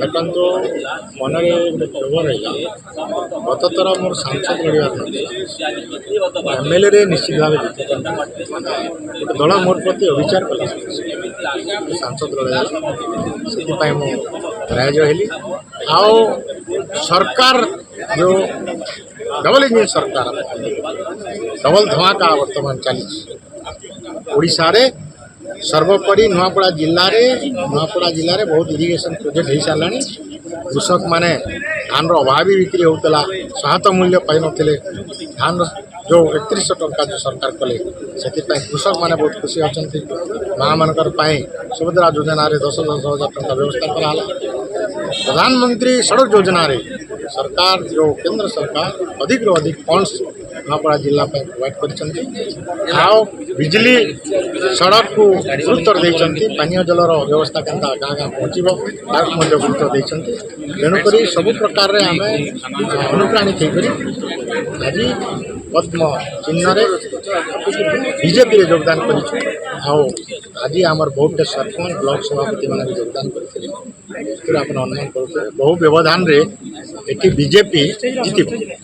ଦେଖନ୍ତୁ ମନରେ ଗୋଟେ କ୍ଷୋଭ ରହିଲା। ଗତ ଥର ମୋର ସାଂସଦ ଲଢ଼ିବାର ନଥିଲା, ଏମ୍ଏଲ୍ଏରେ ନିଶ୍ଚିତ ଭାବେ ଜିତିଛନ୍ତି। ଗୋଟେ ଦଳ ମୋର ପ୍ରତି ଅବିଚାର କଲା, ସାଂସଦ ଲଢ଼ିଲା, ସେଥିପାଇଁ ମୁଁ ପରାଜୟ ହେଲି। ଆଉ ସରକାର ଯେଉଁ ଡବଲ ଇଞ୍ଜିନ୍ ସରକାର, ଡବଲ ଧମାକା ବର୍ତ୍ତମାନ ଚାଲିଛି ଓଡ଼ିଶାରେ। सर्वोपरि नुआपड़ा जिले में बहुत इरिगेशन प्रोजेक्ट हो सारा। कृषक मैंने धान अभाव बिक्री होता, सहायता मूल्य पाई नथिले। धान जो 3100 टंका जो सरकार कले से कृषक मैंने बहुत खुशी अच्छा। माँ मानकर सुभद्रा योजना 10,000 टंका व्यवस्था करा। प्रधानमंत्री सड़क योजना रे सरकार जो केंद्र सरकार अधिक फंड्स नुआपड़ा जिला प्रोवाइड कर बिजली सड़क को गुरुत्व देते। पानीय जलर व्यवस्था के गाँ गाँ पहुँचब गुरुत्व देते। तेणुक सब प्रकार आम अनुप्राणित होकर आज पद्म चिन्ह बीजेपी योगदान कर। आज आमर बहुत सरपंच ब्लॉक सभापति मैंने योगदान करते। आप अनुमान करुते बहु व्यवधान रे बीजेपी जीत।